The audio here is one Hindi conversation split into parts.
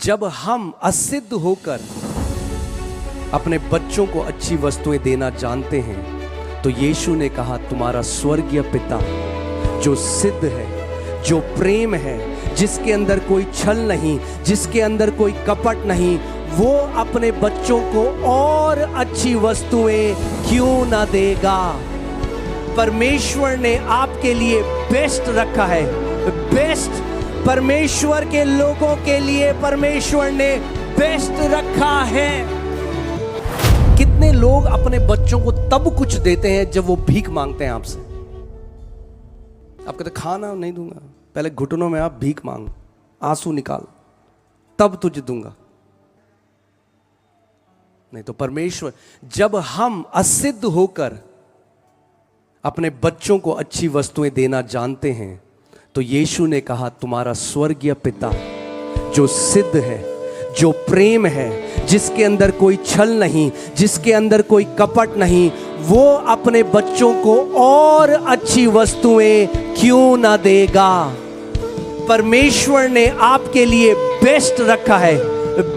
जब हम असिद्ध होकर अपने बच्चों को अच्छी वस्तुएं देना जानते हैं तो यीशु ने कहा तुम्हारा स्वर्गीय पिता जो सिद्ध है, जो प्रेम है, जिसके अंदर कोई छल नहीं, जिसके अंदर कोई कपट नहीं, वो अपने बच्चों को और अच्छी वस्तुएं क्यों ना देगा। परमेश्वर ने आपके लिए बेस्ट रखा है, बेस्ट। परमेश्वर के लोगों के लिए परमेश्वर ने बेस्ट रखा है। कितने लोग अपने बच्चों को तब कुछ देते हैं जब वो भीख मांगते हैं आपसे। आप कहते खाना नहीं दूंगा, पहले घुटनों में आप भीख मांग, आंसू निकाल, तब तुझे दूंगा। नहीं तो परमेश्वर, जब हम असिद्ध होकर अपने बच्चों को अच्छी वस्तुएं देना जानते हैं तो यीशु ने कहा तुम्हारा स्वर्गीय पिता जो सिद्ध है, जो प्रेम है, जिसके अंदर कोई छल नहीं, जिसके अंदर कोई कपट नहीं, वो अपने बच्चों को और अच्छी वस्तुएं क्यों ना देगा। परमेश्वर ने आपके लिए बेस्ट रखा है,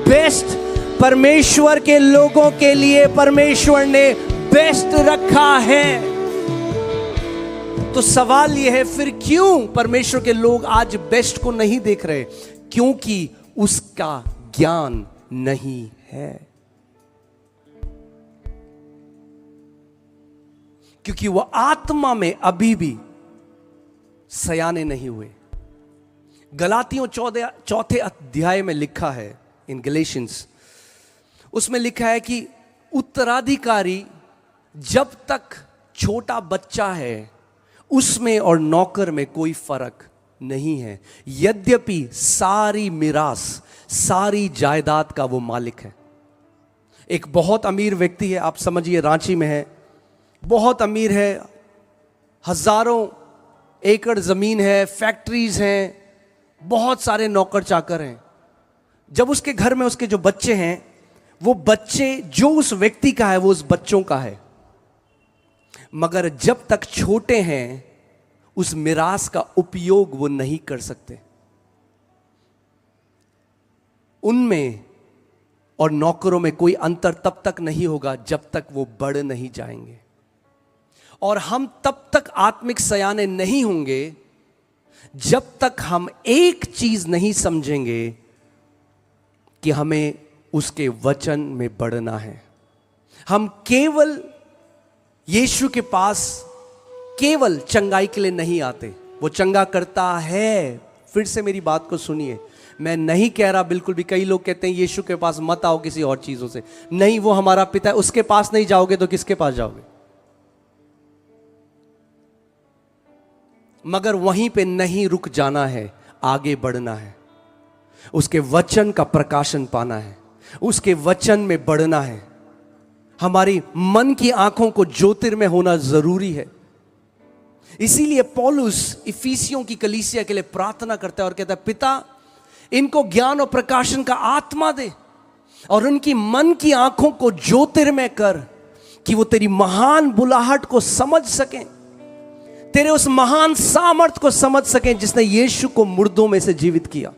बेस्ट। परमेश्वर के लोगों के लिए परमेश्वर ने बेस्ट रखा है। तो सवाल यह है फिर क्यों परमेश्वर के लोग आज बेस्ट को नहीं देख रहे? क्योंकि उसका ज्ञान नहीं है, क्योंकि वह आत्मा में अभी भी सयाने नहीं हुए। गलातियों 4 अध्याय में लिखा है, इन गलेशियंस, उसमें लिखा है कि उत्तराधिकारी जब तक छोटा बच्चा है उसमें और नौकर में कोई फर्क नहीं है, यद्यपि सारी मिरास, सारी जायदाद का वो मालिक है। एक बहुत अमीर व्यक्ति है, आप समझिए रांची में है, बहुत अमीर है, हजारों एकड़ जमीन है, फैक्ट्रीज हैं, बहुत सारे नौकर चाकर हैं। जब उसके घर में उसके जो बच्चे हैं, वो बच्चे जो उस व्यक्ति का है वो उस बच्चों का है, मगर जब तक छोटे हैं उस मिरास का उपयोग वो नहीं कर सकते। उनमें और नौकरों में कोई अंतर तब तक नहीं होगा जब तक वो बढ़ नहीं जाएंगे। और हम तब तक आत्मिक सयाने नहीं होंगे जब तक हम एक चीज नहीं समझेंगे कि हमें उसके वचन में बढ़ना है। हम केवल यीशु के पास केवल चंगाई के लिए नहीं आते, वो चंगा करता है। फिर से मेरी बात को सुनिए, मैं नहीं कह रहा बिल्कुल भी, कई लोग कहते हैं यीशु के पास मत आओ किसी और चीजों से। नहीं, वो हमारा पिता है, उसके पास नहीं जाओगे तो किसके पास जाओगे? मगर वहीं पे नहीं रुक जाना है, आगे बढ़ना है, उसके वचन का प्रकाशन पाना है, उसके वचन में बढ़ना है। हमारी मन की आंखों को ज्योतिर्मय होना जरूरी है। इसीलिए पौलुस इफिसियों की कलीसिया के लिए प्रार्थना करता है और कहता है पिता इनको ज्ञान और प्रकाशन का आत्मा दे और उनकी मन की आंखों को ज्योतिर्मय कर कि वो तेरी महान बुलाहट को समझ सकें, तेरे उस महान सामर्थ को समझ सकें जिसने यीशु को मुर्दों में से जीवित किया।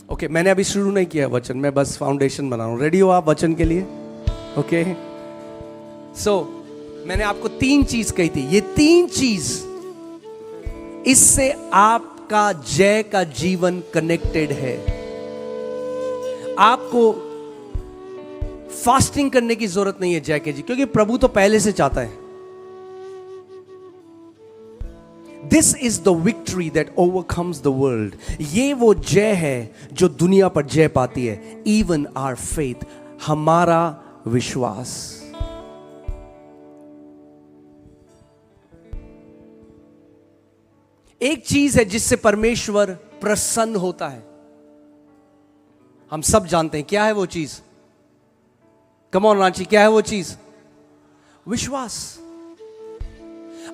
ओके, मैंने अभी शुरू नहीं किया वचन, मैं बस फाउंडेशन बना रहा हूं। रेडी हो आप वचन के लिए? ओके, सो मैंने आपको 3 चीज कही थी, ये 3 चीज, इससे आपका जय का जीवन कनेक्टेड है। आपको फास्टिंग करने की जरूरत नहीं है जय के जी, क्योंकि प्रभु तो पहले से चाहता है। This is the victory that overcomes the world. ये वो जय है जो दुनिया पर जय पाती है। इवन आवर फेथ, हमारा विश्वास। एक चीज है जिससे परमेश्वर प्रसन्न होता है, हम सब जानते हैं। क्या है वो चीज? कम ऑन रांची, क्या है वो चीज? विश्वास।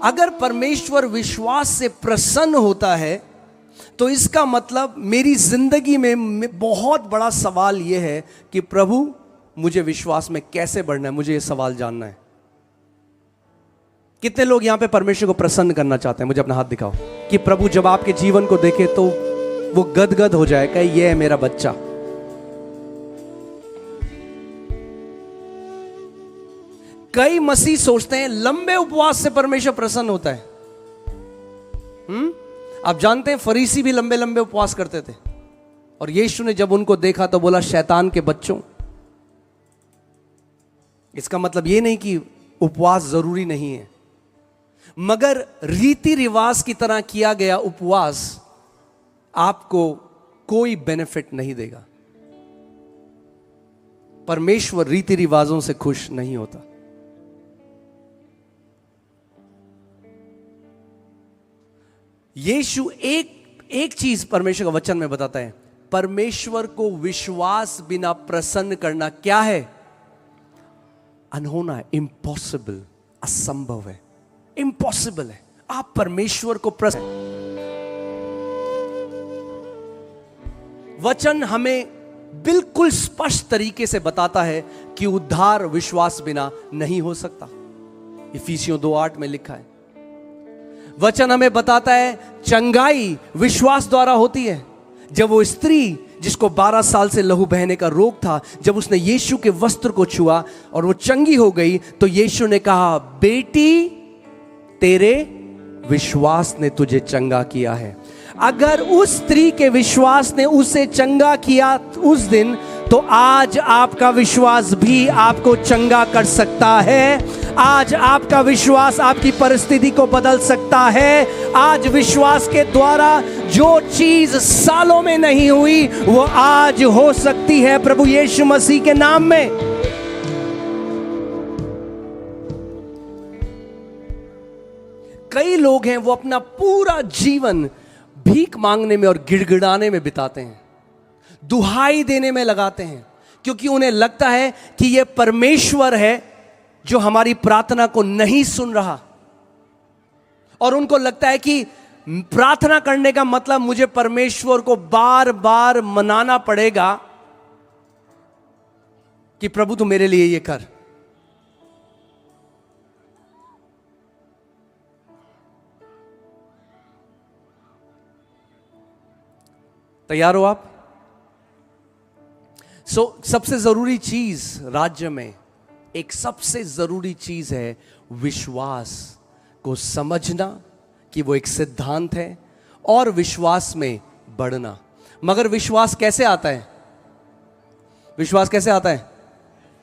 अगर परमेश्वर विश्वास से प्रसन्न होता है तो इसका मतलब मेरी जिंदगी में बहुत बड़ा सवाल यह है कि प्रभु मुझे विश्वास में कैसे बढ़ना है, मुझे यह सवाल जानना है। कितने लोग यहां पे परमेश्वर को प्रसन्न करना चाहते हैं? मुझे अपना हाथ दिखाओ कि प्रभु जब आपके जीवन को देखे तो वो गदगद हो जाए, कहे ये है मेरा बच्चा। कई मसीह सोचते हैं लंबे उपवास से परमेश्वर प्रसन्न होता है। आप जानते हैं फरीसी भी लंबे लंबे उपवास करते थे, और यीशु ने जब उनको देखा तो बोला शैतान के बच्चों। इसका मतलब यह नहीं कि उपवास जरूरी नहीं है, मगर रीति रिवाज की तरह किया गया उपवास आपको कोई बेनिफिट नहीं देगा। परमेश्वर रीति रिवाजों से खुश नहीं होता। यीशु एक चीज परमेश्वर का वचन में बताता है, परमेश्वर को विश्वास बिना प्रसन्न करना क्या है? अनहोना है, इम्पॉसिबल, असंभव है, इम्पॉसिबल है। आप परमेश्वर को प्रसन्न, वचन हमें बिल्कुल स्पष्ट तरीके से बताता है कि उद्धार विश्वास बिना नहीं हो सकता। इफिसियों 2:8 में लिखा है। वचन हमें बताता है चंगाई विश्वास द्वारा होती है। जब वो स्त्री जिसको 12 साल से लहू बहने का रोग था, जब उसने यीशु के वस्त्र को छुआ और वो चंगी हो गई, तो यीशु ने कहा बेटी तेरे विश्वास ने तुझे चंगा किया है। अगर उस स्त्री के विश्वास ने उसे चंगा किया उस दिन, तो आज आपका विश्वास भी आपको चंगा कर सकता है। आज आपका विश्वास आपकी परिस्थिति को बदल सकता है। आज विश्वास के द्वारा जो चीज सालों में नहीं हुई वो आज हो सकती है प्रभु यीशु मसीह के नाम में। कई लोग हैं वो अपना पूरा जीवन भीख मांगने में और गिड़गिड़ाने में बिताते हैं, दुहाई देने में लगाते हैं, क्योंकि उन्हें लगता है कि यह परमेश्वर है जो हमारी प्रार्थना को नहीं सुन रहा। और उनको लगता है कि प्रार्थना करने का मतलब मुझे परमेश्वर को बार बार मनाना पड़ेगा कि प्रभु तू मेरे लिए ये कर। तैयार हो आप? सबसे जरूरी चीज राज्य में, एक सबसे जरूरी चीज है विश्वास को समझना कि वो एक सिद्धांत है, और विश्वास में बढ़ना। मगर विश्वास कैसे आता है? विश्वास कैसे आता है?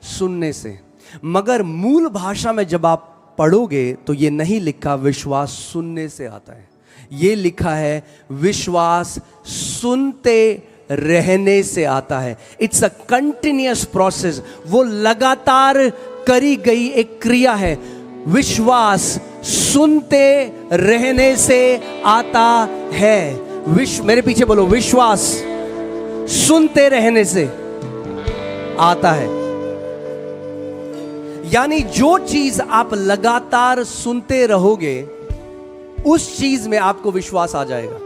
सुनने से। मगर मूल भाषा में जब आप पढ़ोगे तो ये नहीं लिखा विश्वास सुनने से आता है, ये लिखा है विश्वास सुनते रहने से आता है। इट्स अ कंटिन्यूअस प्रोसेस, वो लगातार करी गई एक क्रिया है। विश्वास सुनते रहने से आता है। मेरे पीछे बोलो, विश्वास सुनते रहने से आता है। यानी जो चीज आप लगातार सुनते रहोगे उस चीज में आपको विश्वास आ जाएगा,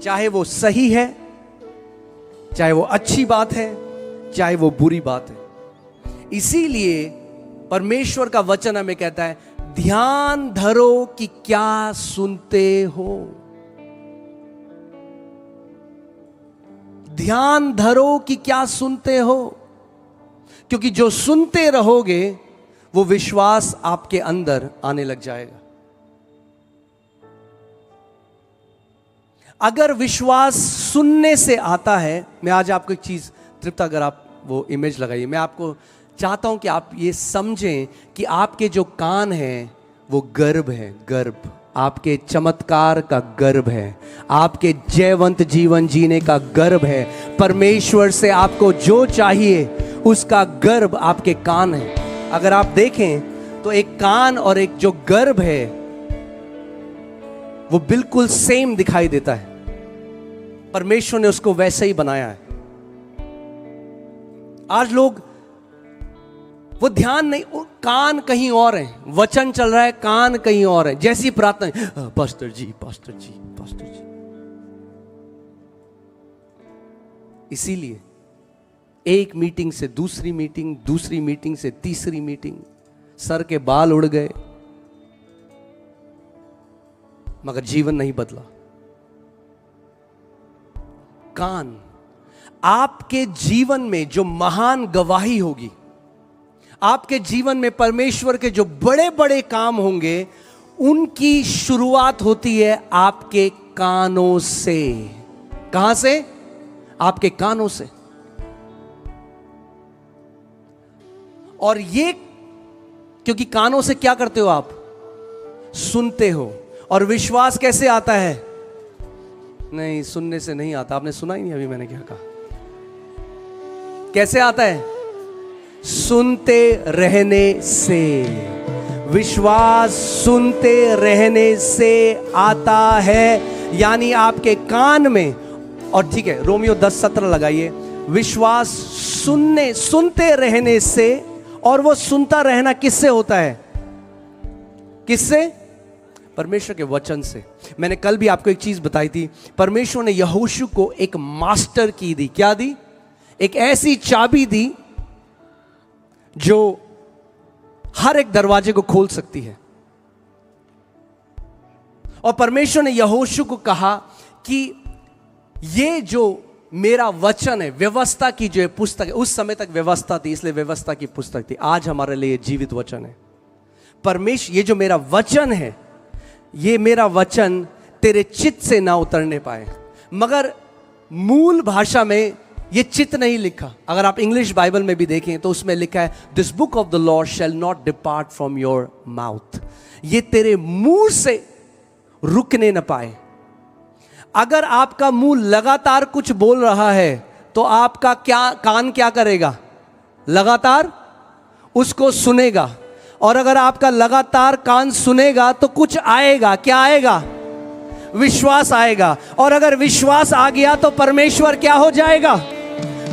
चाहे वो सही है, चाहे वो अच्छी बात है, चाहे वो बुरी बात है। इसीलिए परमेश्वर का वचन हमें कहता है ध्यान धरो कि क्या सुनते हो। ध्यान धरो कि क्या सुनते हो, क्योंकि जो सुनते रहोगे वो विश्वास आपके अंदर आने लग जाएगा। अगर विश्वास सुनने से आता है, मैं आज आपको एक चीज तृप्त, अगर आप वो इमेज लगाइए, मैं आपको चाहता हूं कि आप ये समझें कि आपके जो कान हैं वो गर्भ है, गर्भ आपके चमत्कार का गर्भ है, आपके जयवंत जीवन जीने का गर्भ है। परमेश्वर से आपको जो चाहिए उसका गर्भ आपके कान है। अगर आप देखें तो एक कान और एक जो गर्भ है वो बिल्कुल सेम दिखाई देता है। परमेश्वर ने उसको वैसे ही बनाया है। आज लोग वो ध्यान नहीं, कान कहीं और है, वचन चल रहा है, कान कहीं और है। जैसी प्रार्थना, पास्टर जी पास्टर जी पास्टर जी। इसीलिए एक मीटिंग से दूसरी मीटिंग, दूसरी मीटिंग से तीसरी मीटिंग, सर के बाल उड़ गए, मगर जीवन नहीं बदला। कान, आपके जीवन में जो महान गवाही होगी, आपके जीवन में परमेश्वर के जो बड़े बड़े काम होंगे, उनकी शुरुआत होती है आपके कानों से। कहां से? आपके कानों से। और ये क्योंकि कानों से क्या करते हो आप? सुनते हो। और विश्वास कैसे आता है? नहीं, सुनने से नहीं आता। आपने सुना ही नहीं अभी मैंने क्या कहा। कैसे आता है? सुनते रहने से। विश्वास सुनते रहने से आता है, यानी आपके कान में। और ठीक है, रोमियो 10:17 लगाइए। विश्वास सुनते रहने से, और वो सुनता रहना किससे होता है? किससे? परमेश्वर के वचन से। मैंने कल भी आपको एक चीज बताई थी, परमेश्वर ने यहोशू को एक मास्टर की दी। क्या दी? एक ऐसी चाबी दी जो हर एक दरवाजे को खोल सकती है। और परमेश्वर ने यहोशू को कहा कि ये जो मेरा वचन है, व्यवस्था की जो पुस्तक है, उस समय तक व्यवस्था थी इसलिए व्यवस्था की पुस्तक थी, आज हमारे लिए जीवित वचन है। परमेश्वर, ये जो मेरा वचन है, ये मेरा वचन तेरे चित्त से ना उतरने पाए। मगर मूल भाषा में ये चित्त नहीं लिखा। अगर आप इंग्लिश बाइबल में भी देखें तो उसमें लिखा है, this book of the law shall not depart from your mouth. ये तेरे मुंह से रुकने न पाए। अगर आपका मुंह लगातार कुछ बोल रहा है तो आपका कान क्या करेगा? लगातार उसको सुनेगा। और अगर आपका लगातार कान सुनेगा तो कुछ आएगा। क्या आएगा? विश्वास आएगा। और अगर विश्वास आ गया तो परमेश्वर क्या हो जाएगा?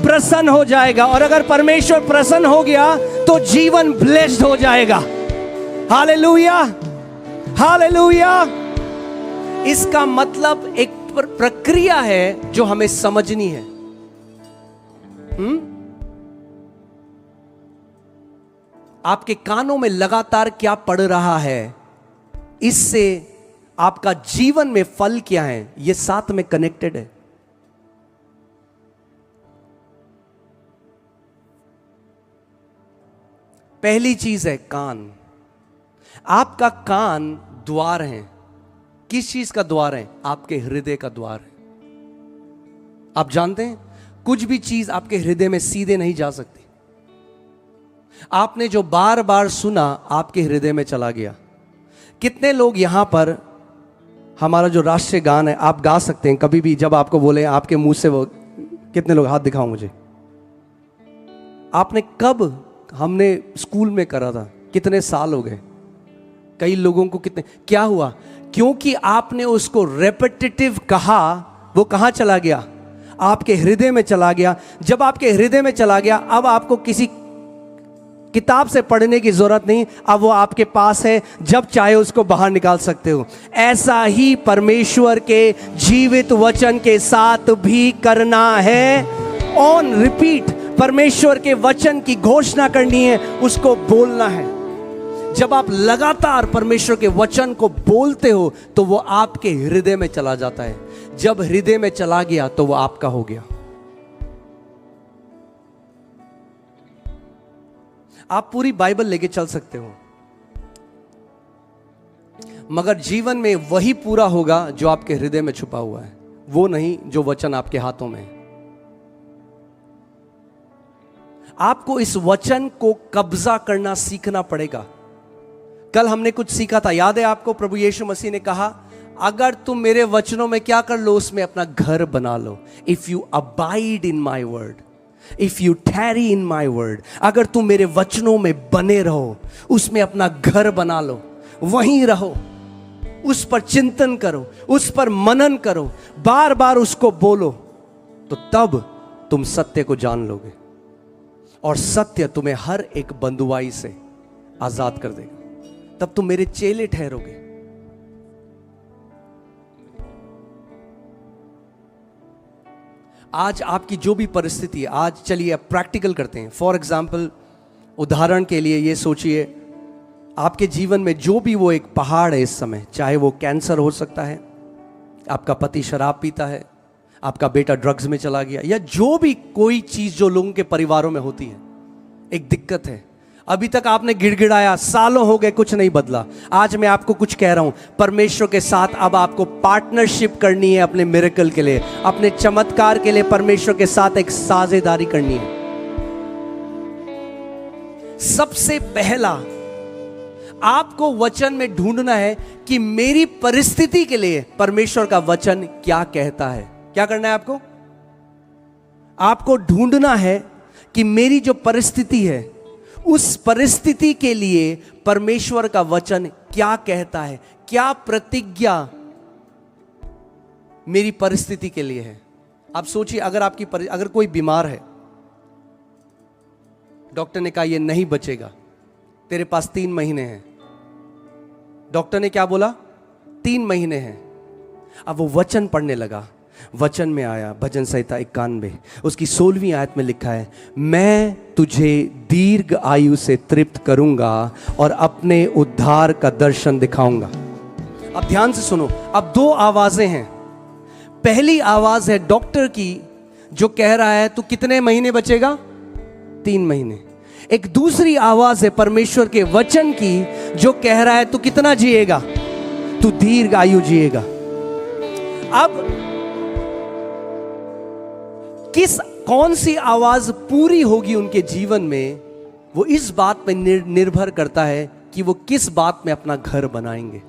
प्रसन्न हो जाएगा। और अगर परमेश्वर प्रसन्न हो गया तो जीवन ब्लेस्ड हो जाएगा। Hallelujah, hallelujah. इसका मतलब एक प्रक्रिया है जो हमें समझनी है। आपके कानों में लगातार क्या पड़ रहा है, इससे आपका जीवन में फल क्या है, ये साथ में कनेक्टेड है। पहली चीज है कान। आपका कान द्वार है। किस चीज का द्वार है? आपके हृदय का द्वार है। आप जानते हैं, कुछ भी चीज आपके हृदय में सीधे नहीं जा सकती। आपने जो बार बार सुना आपके हृदय में चला गया। कितने लोग यहां पर, हमारा जो राष्ट्रीय गान है आप गा सकते हैं कभी भी, जब आपको बोले आपके मुंह से वो, कितने लोग? हाथ दिखाओ मुझे। आपने कब? हमने स्कूल में करा था। कितने साल हो गए? कई लोगों को कितने, क्या हुआ? क्योंकि आपने उसको रेपिटेटिव कहा, वो कहां चला गया? आपके हृदय में चला गया। जब आपके हृदय में चला गया, अब आपको किसी किताब से पढ़ने की जरूरत नहीं, अब वो आपके पास है, जब चाहे उसको बाहर निकाल सकते हो। ऐसा ही परमेश्वर के जीवित वचन के साथ भी करना है। ऑन रिपीट परमेश्वर के वचन की घोषणा करनी है, उसको बोलना है। जब आप लगातार परमेश्वर के वचन को बोलते हो तो वो आपके हृदय में चला जाता है। जब हृदय में चला गया तो वो आपका हो गया। आप पूरी बाइबल लेके चल सकते हो, मगर जीवन में वही पूरा होगा जो आपके हृदय में छुपा हुआ है, वो नहीं जो वचन आपके हाथों में है। आपको इस वचन को कब्जा करना सीखना पड़ेगा। कल हमने कुछ सीखा था, याद है आपको? प्रभु यीशु मसीह ने कहा, अगर तुम मेरे वचनों में क्या कर लो? उसमें अपना घर बना लो। If you abide in my word, if you tarry in my word, अगर तुम मेरे वचनों में बने रहो, उसमें अपना घर बना लो, वहीं रहो, उस पर चिंतन करो, उस पर मनन करो, बार बार उसको बोलो, तो तब तुम सत्य को जान लोगे और सत्य तुम्हें हर एक बंधुआई से आजाद कर देगा। तब तुम मेरे चेले ठहरोगे। आज आपकी जो भी परिस्थिति है, आज चलिए अब प्रैक्टिकल करते हैं। फॉर एग्जाम्पल, उदाहरण के लिए ये सोचिए आपके जीवन में जो भी वो एक पहाड़ है इस समय, चाहे वो कैंसर हो सकता है, आपका पति शराब पीता है, आपका बेटा ड्रग्स में चला गया, या जो भी कोई चीज जो लोगों के परिवारों में होती है, एक दिक्कत है। अभी तक आपने गिड़गिड़ाया, सालों हो गए, कुछ नहीं बदला। आज मैं आपको कुछ कह रहा हूं, परमेश्वर के साथ अब आपको पार्टनरशिप करनी है अपने मिरेकल के लिए, अपने चमत्कार के लिए परमेश्वर के साथ एक साझेदारी करनी है। सबसे पहला आपको वचन में ढूंढना है कि मेरी परिस्थिति के लिए परमेश्वर का वचन क्या कहता है। क्या करना है आपको? आपको ढूंढना है कि मेरी जो परिस्थिति है, उस परिस्थिति के लिए परमेश्वर का वचन क्या कहता है, क्या प्रतिज्ञा मेरी परिस्थिति के लिए है। आप सोचिए, अगर कोई बीमार है, डॉक्टर ने कहा ये नहीं बचेगा, तेरे पास 3 महीने हैं। डॉक्टर ने क्या बोला? 3 महीने हैं। अब वो वचन पढ़ने लगा। वचन में आया, भजन संहिता 91 उसकी 16वीं आयत में लिखा है, मैं तुझे दीर्घ आयु से तृप्त करूंगा और अपने उद्धार का दर्शन दिखाऊंगा। अब ध्यान से सुनो, अब 2 आवाजें हैं। पहली आवाज है डॉक्टर की, जो कह रहा है तू कितने महीने बचेगा? 3 महीने। एक दूसरी आवाज है परमेश्वर के वचन की, जो कह रहा है तू कितना जिएगा? तू दीर्घ आयु जिएगा। अब कौन सी आवाज पूरी होगी उनके जीवन में, वो इस बात पर निर्भर करता है कि वो किस बात में अपना घर बनाएंगे,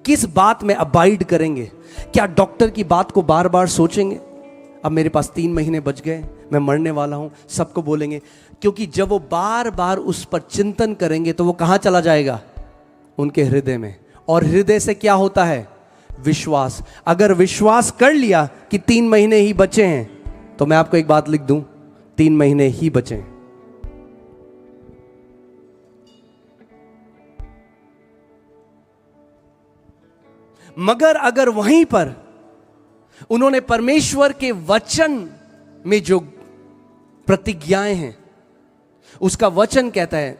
किस बात में अबाइड करेंगे। क्या डॉक्टर की बात को बार बार सोचेंगे, अब मेरे पास 3 महीने बच गए, मैं मरने वाला हूं, सबको बोलेंगे? क्योंकि जब वो बार बार उस पर चिंतन करेंगे तो वो कहां चला जाएगा? उनके हृदय में। और हृदय से क्या होता है? विश्वास। अगर विश्वास कर लिया कि 3 महीने ही बचे हैं, तो मैं आपको एक बात लिख दूं, 3 महीने ही बचे। मगर अगर वहीं पर उन्होंने परमेश्वर के वचन में जो प्रतिज्ञाएं हैं, उसका वचन कहता है,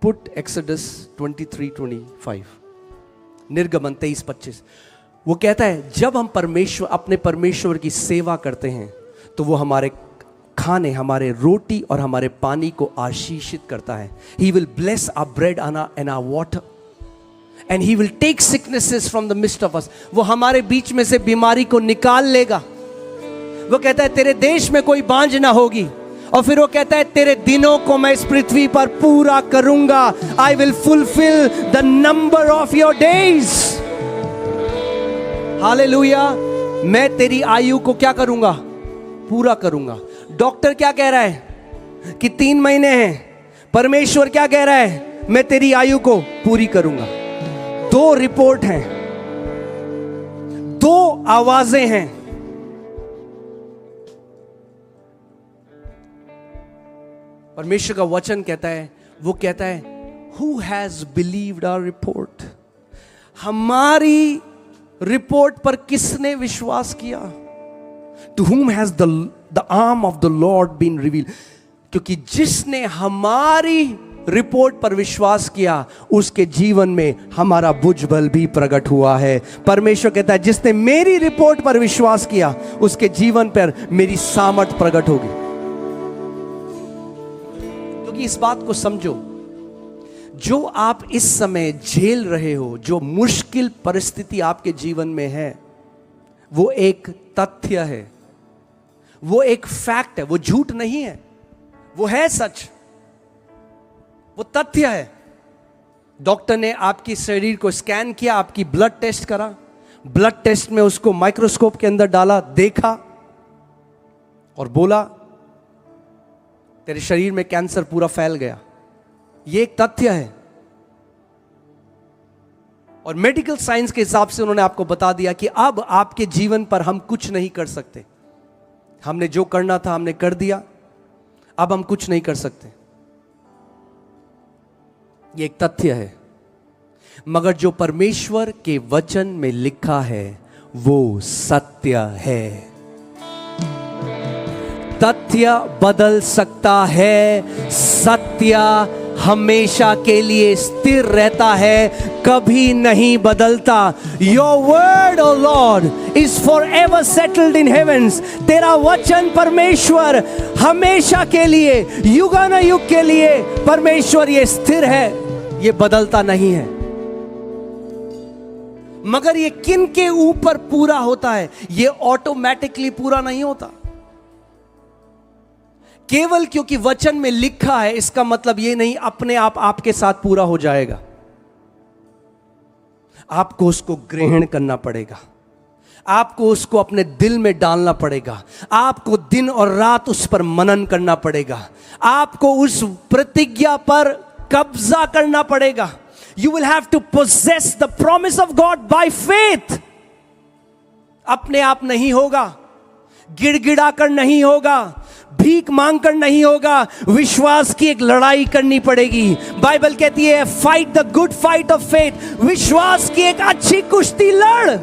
पुट एक्सोडस 23:25, निर्गमन 23:25, वो कहता है जब हम अपने परमेश्वर की सेवा करते हैं तो वो हमारे खाने, हमारे रोटी और हमारे पानी को आशीषित करता है। He will bless our bread and our water and he will take sicknesses from the midst of us. वो हमारे बीच में से बीमारी को निकाल लेगा। वो कहता है तेरे देश में कोई बांझ ना होगी। और फिर वो कहता है तेरे दिनों को मैं इस पृथ्वी पर पूरा करूंगा। I will fulfill the number of your days. Hallelujah. मैं तेरी आयु को क्या करूंगा? पूरा करूंगा। डॉक्टर क्या कह रहा है कि 3 महीने हैं। परमेश्वर क्या कह रहा है? मैं तेरी आयु को पूरी करूंगा। 2 रिपोर्ट हैं, 2 आवाजें हैं। परमेश्वर का वचन कहता है, वो कहता है who has believed our report. हमारी रिपोर्ट पर किसने विश्वास किया? To whom has the arm of the Lord been revealed? क्योंकि जिसने हमारी रिपोर्ट पर विश्वास किया, उसके जीवन में हमारा भुजबल भी प्रकट हुआ है। परमेश्वर कहता है जिसने मेरी रिपोर्ट पर विश्वास किया, उसके जीवन पर मेरी सामर्थ प्रकट होगी। क्योंकि इस बात को समझो, जो आप इस समय झेल रहे हो, जो मुश्किल परिस्थिति आपके जीवन में है, वो एक तथ्य है, वो एक फैक्ट है, वो झूठ नहीं है, वो है सच, वो तथ्य है। डॉक्टर ने आपकी शरीर को स्कैन किया, आपकी ब्लड टेस्ट करा, ब्लड टेस्ट में उसको माइक्रोस्कोप के अंदर डाला, देखा और बोला तेरे शरीर में कैंसर पूरा फैल गया। ये एक तथ्य है। और मेडिकल साइंस के हिसाब से उन्होंने आपको बता दिया कि अब आपके जीवन पर हम कुछ नहीं कर सकते। हमने जो करना था हमने कर दिया, अब हम कुछ नहीं कर सकते। ये एक तथ्य है। मगर जो परमेश्वर के वचन में लिखा है वो सत्य है। तथ्य बदल सकता है, सत्य हमेशा के लिए स्थिर रहता है, कभी नहीं बदलता। Your word O Lord is forever settled in heavens. तेरा वचन परमेश्वर हमेशा के लिए, युगानुयुग के लिए परमेश्वर ये स्थिर है, ये बदलता नहीं है। मगर ये किन के ऊपर पूरा होता है? ये ऑटोमेटिकली पूरा नहीं होता। केवल क्योंकि वचन में लिखा है इसका मतलब ये नहीं अपने आप आपके साथ पूरा हो जाएगा। आपको उसको ग्रहण करना पड़ेगा, आपको उसको अपने दिल में डालना पड़ेगा, आपको दिन और रात उस पर मनन करना पड़ेगा, आपको उस प्रतिज्ञा पर कब्जा करना पड़ेगा। You will have to possess the promise of God by faith. अपने आप नहीं होगा, गिड़गिड़ा कर नहीं होगा, भीख मांग कर नहीं होगा, विश्वास की एक लड़ाई करनी पड़ेगी। बाइबल कहती है fight the good fight of faith, विश्वास की एक अच्छी कुश्ती लड़।